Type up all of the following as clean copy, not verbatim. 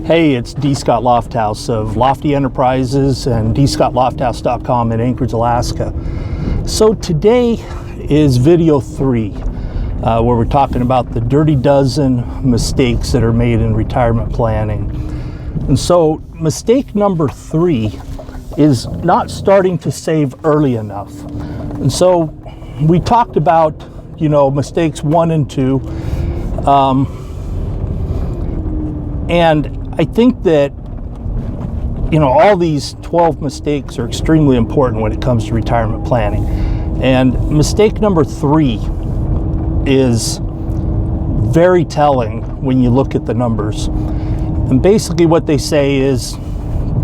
Hey, it's D. Scott Lofthouse of Lofty Enterprises and dscottlofthouse.com in Anchorage, Alaska. So today is video 3, where we're talking about the dirty dozen mistakes that are made in retirement planning. And so mistake number 3 is not starting to save early enough. And so we talked about, mistakes 1 and 2. And I think that, all these 12 mistakes are extremely important when it comes to retirement planning. And mistake number 3 is very telling when you look at the numbers. And basically what they say is,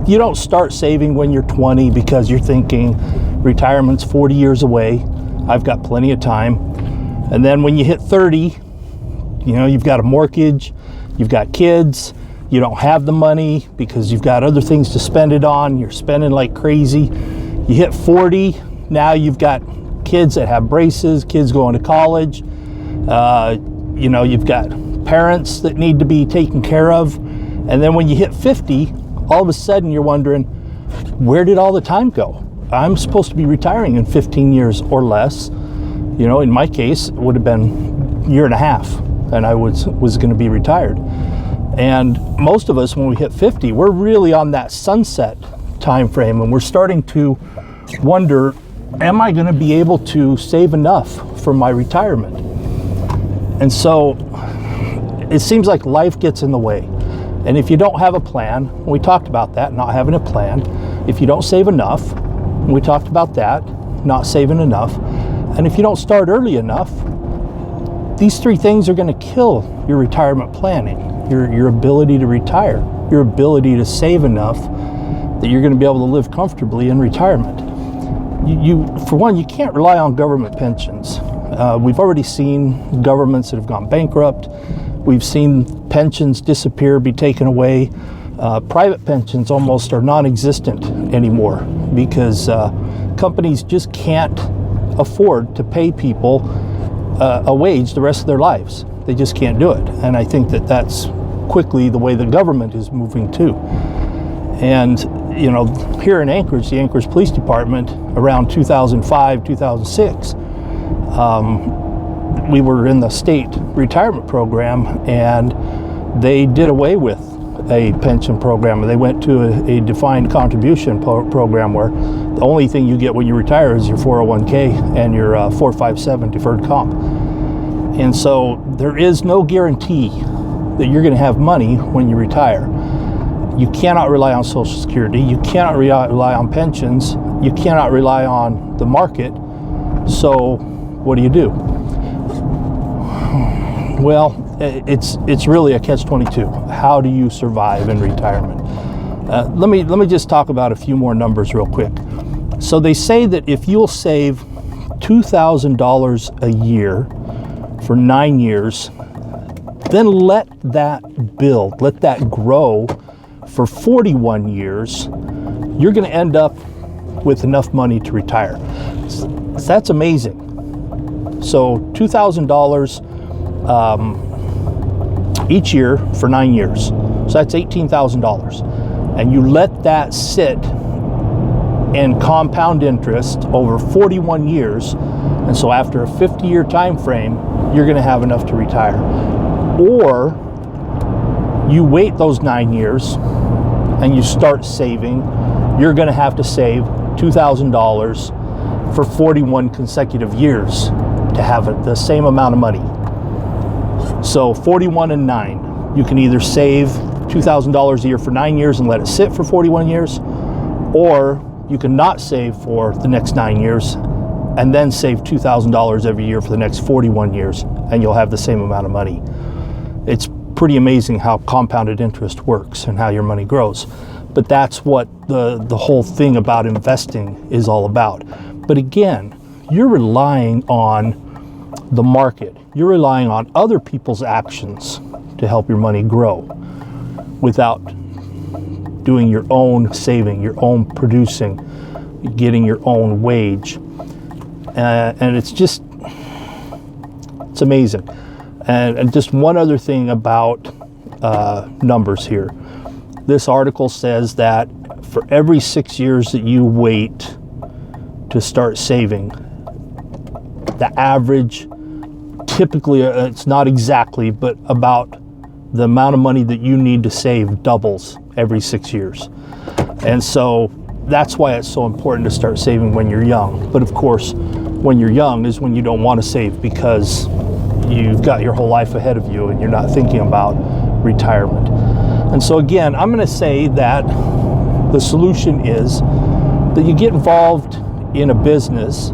you don't start saving when you're 20 because you're thinking retirement's 40 years away. I've got plenty of time. And then when you hit 30, you've got a mortgage, you've got kids, you don't have the money because you've got other things to spend it on. You're spending like crazy. You hit 40, now you've got kids that have braces, kids going to college. You've got parents that need to be taken care of. And then when you hit 50, all of a sudden you're wondering, where did all the time go? I'm supposed to be retiring in 15 years or less. In my case, it would have been a year and a half and I was going to be retired. And most of us, when we hit 50, we're really on that sunset time frame, and we're starting to wonder, am I going to be able to save enough for my retirement? And so it seems like life gets in the way. And if you don't have a plan, we talked about that, not having a plan. If you don't save enough, we talked about that, not saving enough. And if you don't start early enough, these 3 things are going to kill your retirement planning. Your ability to retire, your ability to save enough that you're going to be able to live comfortably in retirement. For one, you can't rely on government pensions. We've already seen governments that have gone bankrupt. We've seen pensions disappear, be taken away. Private pensions almost are non-existent anymore because companies just can't afford to pay people a wage the rest of their lives. They just can't do it. And I think that that's quickly the way the government is moving too. And, here in Anchorage, the Anchorage Police Department, around 2005, 2006, we were in the state retirement program, and they did away with a pension program. They went to a defined contribution program where the only thing you get when you retire is your 401k and your 457 deferred comp. And so there is no guarantee that you're going to have money when you retire. You cannot rely on Social Security. You cannot rely on pensions. You cannot rely on the market. So what do you do? Well, it's really a catch-22. How do you survive in retirement? Let me just talk about a few more numbers real quick. So they say that if you'll save $2,000 a year for 9 years, then let that build, let that grow for 41 years, you're going to end up with enough money to retire. That's amazing. So $2,000 each year for 9 years. So that's $18,000. And you let that sit and compound interest over 41 years. And so after a 50-year time frame, you're going to have enough to retire. Or you wait those 9 years and you start saving, you're going to have to save $2,000 for 41 consecutive years to have the same amount of money. So 41 and 9, you can either save $2,000 a year for 9 years and let it sit for 41 years, or you can not save for the next 9 years and then save $2,000 every year for the next 41 years, and you'll have the same amount of money. It's pretty amazing how compounded interest works and how your money grows. But that's what the whole thing about investing is all about. But again, you're relying on the market. You're relying on other people's actions to help your money grow without doing your own saving, your own producing, getting your own wage. And it's amazing. And just one other thing about numbers here. This article says that for every 6 years that you wait to start saving, the average, typically, it's not exactly, but about the amount of money that you need to save doubles every 6 years. And so that's why it's so important to start saving when you're young. But of course, when you're young is when you don't want to save, because you've got your whole life ahead of you and you're not thinking about retirement. And so again, I'm going to say that the solution is that you get involved in a business,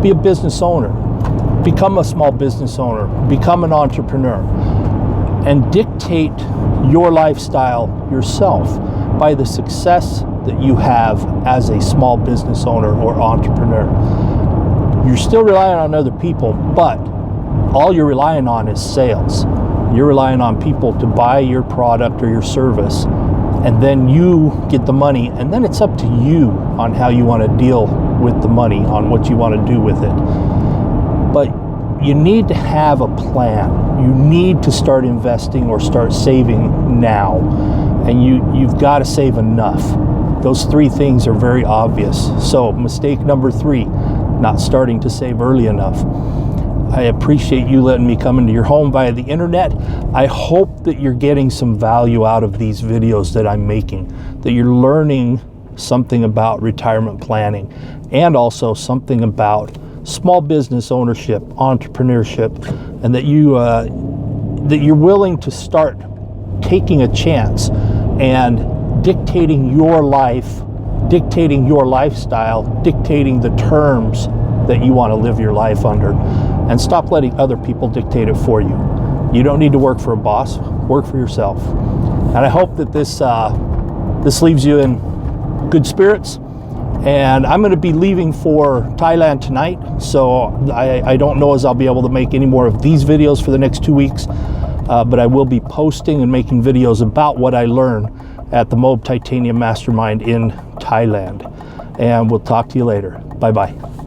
be a business owner, become a small business owner, become an entrepreneur, and dictate your lifestyle yourself by the success that you have as a small business owner or entrepreneur. You're still relying on other people, but all you're relying on is sales. You're relying on people to buy your product or your service, and then you get the money, and then it's up to you on how you want to deal with the money, on what you want to do with it. But you need to have a plan. You need to start investing or start saving now, and you've got to save enough. Those three things are very obvious. So mistake number 3, not starting to save early enough. I appreciate you letting me come into your home via the internet. I hope that you're getting some value out of these videos that I'm making, that you're learning something about retirement planning, and also something about small business ownership, entrepreneurship, and that you're willing to start taking a chance and dictating your life, dictating your lifestyle, dictating the terms that you want to live your life under, and stop letting other people dictate it for you. You don't need to work for a boss, work for yourself. And I hope that this leaves you in good spirits. And I'm going to be leaving for Thailand tonight, so I don't know as I'll be able to make any more of these videos for the next 2 weeks, but I will be posting and making videos about what I learn at the Moab Titanium Mastermind in Thailand. And we'll talk to you later. Bye-bye.